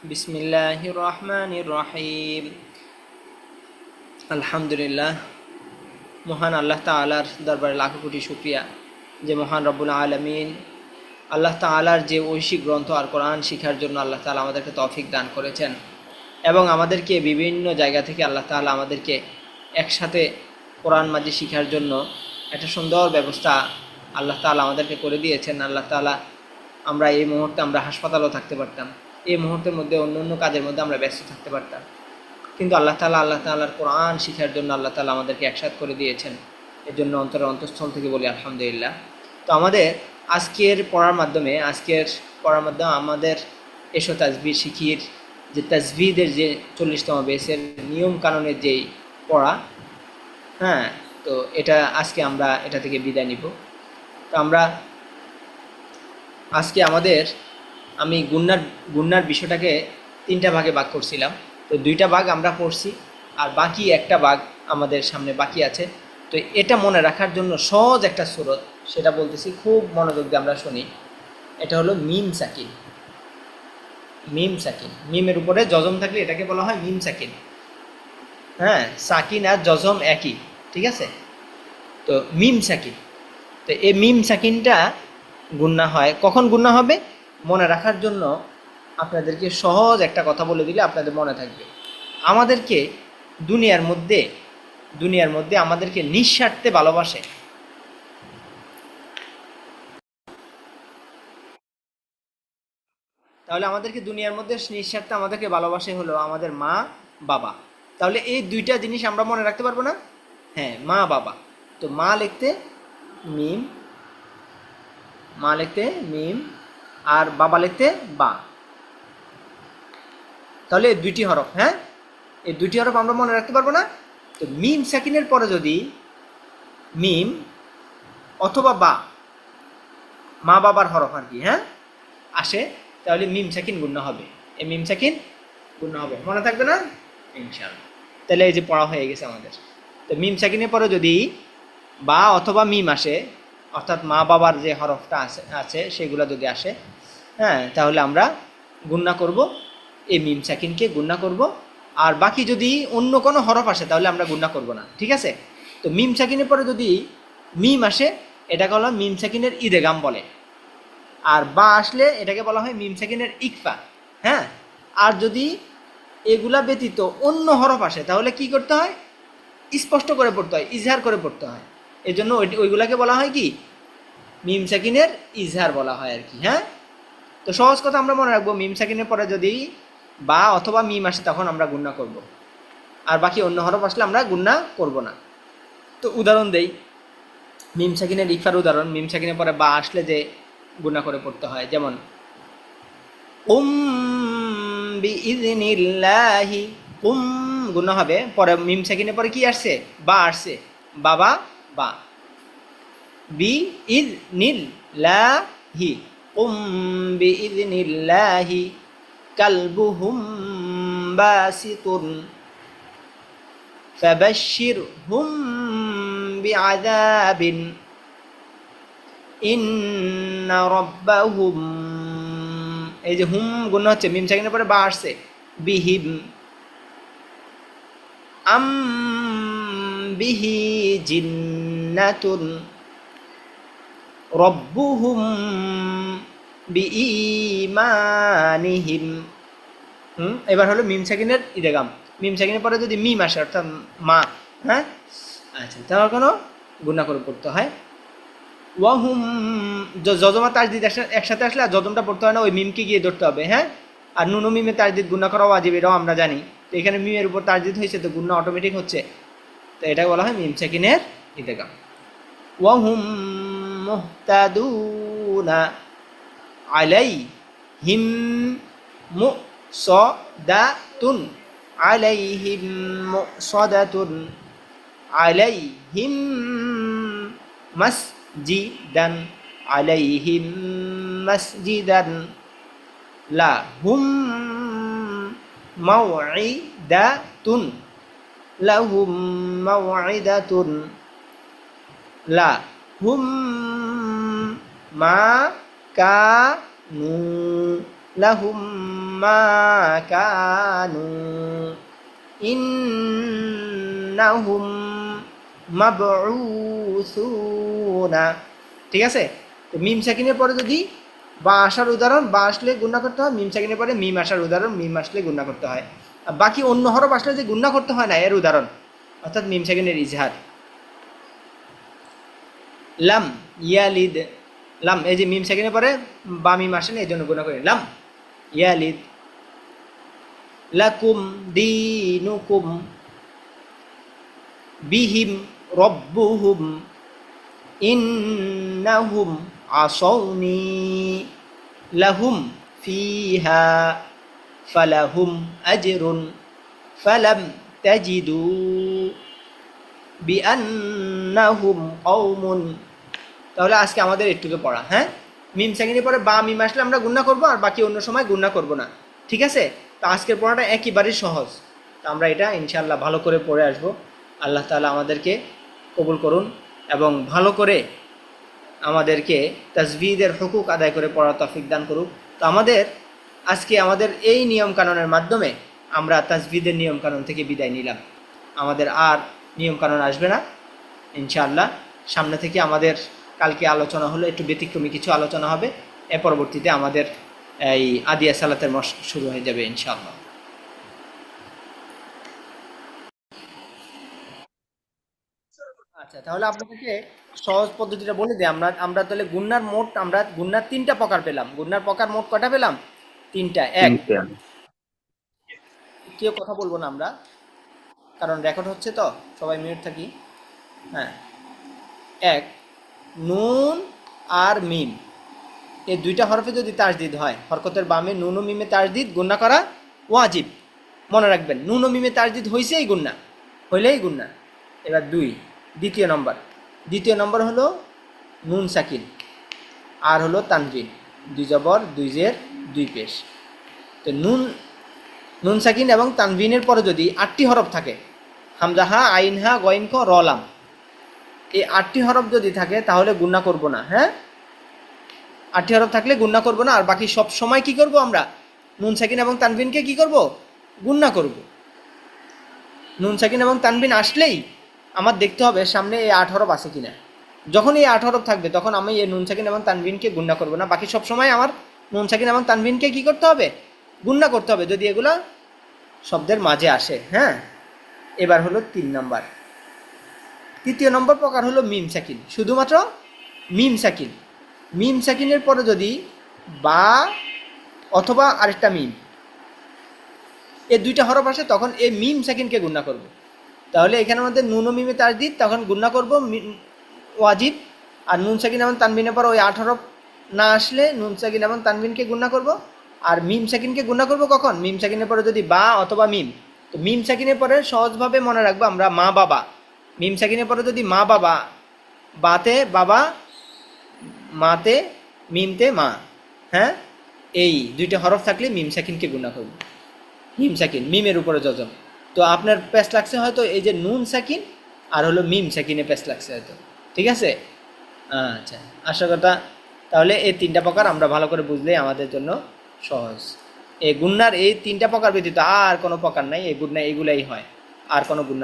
বিসমিল্লাহির রহমানির রহিম। আলহামদুলিল্লাহ, মহান আল্লাহ তাআলার দরবারে লাখো কোটি শুকরিয়া যে মহান রব্বুল আলামিন আল্লাহ তাআলার যে ঐশী গ্রন্থ আর কোরআন শিখার জন্য আল্লাহ তাআলা আমাদেরকে তৌফিক দান করেছেন এবং আমাদেরকে বিভিন্ন জায়গা থেকে আল্লাহ তাআলা আমাদেরকে একসাথে কোরআন মাজিদ শিখার জন্য একটা সুন্দর ব্যবস্থা আল্লাহ তাআলা আমাদেরকে করে দিয়েছেন। আল্লাহ তাআলা আমরা এই মুহূর্তে আমরা হাসপাতালেও থাকতে পারতাম, এই মুহূর্তের মধ্যে অন্য অন্য কাজের মধ্যে আমরা ব্যস্ত থাকতে পারতাম, কিন্তু আল্লাহ তাআলার কোরআন শিখার জন্য আল্লাহ তাআলা আমাদেরকে একসাথ করে দিয়েছেন। এর জন্য অন্তঃস্থল থেকে বলি আলহামদুলিল্লাহ। তো আমাদের আজকের পড়ার মাধ্যমে আমাদের এসো তাজবির শিখির যে তাজবিদের যে 40তম বেসের নিয়ম কানুনের যেই পড়া, হ্যাঁ, তো এটা আজকে আমরা এটা থেকে বিদায় নিব। তো আমরা আজকে আমি গুন্নার বিষয়টাকে 3টা ভাগে ভাগ করছিলাম। তো 2টা ভাগ আমরা পড়ছি আর বাকি একটা ভাগ আমাদের সামনে বাকি আছে। তো এটা মনে রাখার জন্য সহজ একটা সূরত, সেটা বলতেছি, খুব মনোযোগ দিয়ে আমরা শুনি। এটা হলো মিম সাকিন। মিমের উপরে জজম থাকলে এটাকে বলা হয় মিম সাকিন। হ্যাঁ, সাকিন আর জজম একই, ঠিক আছে? তো মিম সাকিন, তো এই মিম সাকিনটা গুন্না হয়। কখন গুন্না হবে মনে রাখার জন্য আপনাদেরকে সহজ একটা কথা বলে দিলে আপনাদের মনে থাকবে। আমাদেরকে দুনিয়ার মধ্যে আমাদেরকে নিঃস্বার্থে ভালোবাসে। তাহলে আমাদেরকে দুনিয়ার মধ্যে নিঃস্বার্থে আমাদেরকে ভালোবাসে হলো আমাদের মা বাবা। তাহলে এই 2টা জিনিস আমরা মনে রাখতে পারবো না? হ্যাঁ, মা বাবা। তো মিম মা লিখতে মিম আর বাবা লিখতে বা। তাহলে এই 2টি হরফ, হ্যাঁ, এই 2টি হরফ আমরা মনে রাখতে পারবো না? তো মিম সাকিনের পরে যদি মিম অথবা বা, মা বাবার হরফ আর কি, হ্যাঁ, আসে, তাহলে মিম সাকিন গুণনা হবে। এই মিম সাকিন গুণনা হবে, মনে থাকবে না ইনশাআল্লাহ? তাহলে এই যে পড়া হয়ে গেছে আমাদের। তো মিম সাকিনের পরে যদি বা অথবা মিম আসে, অর্থাৎ মা বাবার যে হরফটা আছে সেগুলো যদি আসে, হ্যাঁ, তাহলে আমরা গুণনা করব, এই মিম সাকিনকে গুণনা করব। আর বাকি যদি অন্য কোনো হরফ আসে তাহলে আমরা গুণনা করব না, ঠিক আছে? তো মিম সাকিনের পরে যদি মিম আসে এটাকে বলা হয় মিম সাকিনের ইদেগাম বলে, আর বা আসলে এটাকে বলা হয় মিম সাকিনের ইকফা। হ্যাঁ, আর যদি এগুলা ব্যতীত অন্য হরফ আসে তাহলে কি করতে হয়? স্পষ্ট করে পড়তে হয়, ইজহার করে পড়তে হয়। এই জন্য ওইগুলাকে বলা হয় কি? মিম সাকিনের ইজহার বলা হয় আর কি। হ্যাঁ, তো সহজ কথা আমরা মনে রাখবো, মিম সাকিনের পরে যদি বা অথবা মিম আসে তখন আমরা গুণনা করব, আর বাকি অন্য হরফ আসলে আমরা গুণনা করব না। তো উদাহরণ দেই, মিম সাকিনের ইকফার উদাহরণ। মিম সাকিনের পরে বা আসলে যে গুণনা করে পড়তে হয়, যেমন বিইযনিল্লাহি, গুণনা হবে। পরে মিম সাকিনের পরে কি আসছে? বা আসছে, বাবা বা। বিইযনিল্লাহি, বিইযনিল্লাহি কালবুহুম বাসিতুন ফাবাশশিরহুম বিআযাবিন ইন্না রাব্বাহুম। এই যে হুম গুণা হচ্ছে, মিম সাকিনের পরে বা আসছে, বিহিম, আম বিহি জিন্নাতুন রব্বুহুম বিঈমানিহিম। এবার হলো মিম সাকিনের ইদেগাম। মিম সাকিনের পরে যদি মিম আসে অর্থাৎ মা, হ্যাঁ, আচ্ছা, তাহলে কোনো গুণা করে পড়তে হয়। ওয়াহুম, যজমা তাজদিদ একসাথে আসলে আর যজমটা পড়তে হয় না, ওই মিমকে গিয়ে ধরতে হবে। হ্যাঁ, আর নুনু মিমে তাজদিদ গুণা করা ওয়াজিব, এটাও আমরা জানি। তো এখানে মিমের উপর তাজদিদ হয়েছে, তো গুণা অটোমেটিক হচ্ছে। তো এটা বলা হয় মিম সাকিনের ইদেগাম। ওয়াহুম মুহতাদুনা আলাইহিম মুসদাতুন, আলাইহিম মুসদাতুন, আলাইহিম masjidan, alaihim masjidan, lahum maw'idatun, lahum maw'idatun, lahum ma kanu লাহুম মা কানু ইন্নাহুম মাবউসুনা। ঠিক আছে, তো মিম সাকিনের পরে যদি বা আসার উদাহরণ বা আসলে গুণা করতে হয়, মিম সাকিনের পরে মিম আসার উদাহরণ মিম আসলে গুণা করতে হয়। আর বাকি অন্য হরফ আসলে যে গুণা করতে হয় না এর উদাহরণ, অর্থাৎ মিম সাকিনের ইজহার। লাম ইয়ালিদ, লাম এই যে মিম সাকিনের পরে বা মিম আসে না এই জন্য গুণা করি, লাম ইয়ালিদ। লাকুম দীনুকুম বিহিম রব্বুহুম ইন্নাহুম আসৌনি লাহুম ফিহা ফালাহুম আজরুন ফালাম তাজিদু বিআন্নাহুম কওমুন। তাহলে আজকে আমাদের একটুকে পড়া, হ্যাঁ, মিম সাকিনের পরে বা মিম আসলে আমরা গুণা করব আর বাকি অন্য সময় গুণা করব না। ঠিক আছে, তো আজকের পড়াটা একেবারেই সহজ। তো আমরা এটা ইনশাআল্লাহ ভালো করে পড়ে আসব। আল্লাহ তাআলা আমাদেরকে কবুল করুন এবং ভালো করে আমাদেরকে তাজবিদের হুকুক আদায় করে পড়ার তৌফিক দান করুক। তো আজকে আমাদের এই নিয়ম কানুনের মাধ্যমে আমরা তাজবিদের নিয়ম কানুন থেকে বিদায় নিলাম। আমাদের আর নিয়ম কানুন আসবে না ইনশাআল্লাহ। সামনে থেকে আমাদের কালকে আলোচনা হলো একটু ব্যতিক্রমী কিছু আলোচনা হবে, এর পরবর্তীতে আমাদের এই আদিয়া সালাতের মশক শুরু হয়ে যাবে ইনশাআল্লাহ। আচ্ছা, তাহলে আপনাদেরকে সহজ পদ্ধতিটা বলে দিই। আমরা তাহলে গুন্নার তিনটা প্রকার পেলাম। গুন্নার প্রকার মোট কটা পেলাম? তিনটা। এক, তিনটা। কেউ কথা বলবো না আমরা, কারণ রেকর্ড হচ্ছে তো, সবাই মিউট থাকি। হ্যাঁ, এক, নুন আর মিম, এই দুইটা হরফে যদি তাসদিদ হয়, হরকতের বামে নুন ও মিমে তাসদিদ গুন্না করা ওয়াজিব। মনে রাখবেন, নুন ও মিমে তাসদিদ হইছেই গুন্না, হইলেই গুন্না। এবার দুই, দ্বিতীয় নম্বর হলো নুন সাকিন আর হলো তানজিন, দুই জবর দুই জের দুই পেশ। তো নুন সাকিন এবং তানভিনের পরে যদি 8টি হরফ থাকে, হামজাহা আইনহা গইনখ রলাম, এই 8টি হরফ যদি থাকে তাহলে গুন্না করব না। হ্যাঁ, 8টি হরফ থাকলে গুন্না করব না, আর বাকি সব সময় কি করব আমরা? নুন সাকিন এবং তানভিনকে কি করব? গুন্না করব। নুন সাকিন এবং তানভিন আসলেই আমার দেখতে হবে সামনে এই 8 হরফ আছে কিনা। যখন এই 8 হরফ থাকবে তখন আমি এই নুন সাকিন এবং তানভিনকে গুন্না করব না, বাকি সব সময় আমার নুন সাকিন এবং তানভিনকে কি করতে হবে? গুন্না করতে হবে, যদি এগুলা শব্দের মাঝে আসে। হ্যাঁ, এবার হলো 3 নম্বর। তৃতীয় নম্বর প্রকার হলো মিম সাকিন, শুধুমাত্র মিম সাকিন। মিম সাকিনের পরে যদি বা অথবা আরেকটা মিম, এই দুইটা হরফ আসে তখন এই মিম সাকিনকে গুণা করব। তাহলে এখানে আমাদের নুন ও মিমে তাসদিদ, তখন গুণা করব ওয়াজিব। আর নুন সাকিন এবং তানবিনের পর ওই 8 হরফ না আসলে নুন সাকিন এবং তানবিনকে গুণা করব। আর মিম সাকিনকে গুণা করব কখন? মিম সাকিনের পরে যদি বা অথবা মিম। তো মিম সাকিনের পরে সহজভাবে মনে রাখবো আমরা মা বাবা। মিম সাকিনের পরে যদি মা বাবা, বাতে বাবা, মাতে মিমতে মা, হ্যাঁ, এই দুইটা হরফ থাকলে মিম সাকিনকে গুণা করব। মিম সাকিন, মিমের উপরে যজম। তো আপনার প্যাচ লাগছে হয়তো এই যে নুন সাকিন আর হলো মিম সাকিনে প্যাচ লাগছে হয়তো। ঠিক আছে, আচ্ছা, আশা কথা তাহলে এই তিনটা প্রকার আমরা ভালো করে বুঝলেই আমাদের জন্য সহজ। এই গুন্নার এই তিনটা প্রকার ব্যতীত আর কোনো প্রকার নাই, এই গুন্না এগুলাই হয়, আর কোনো গুন্না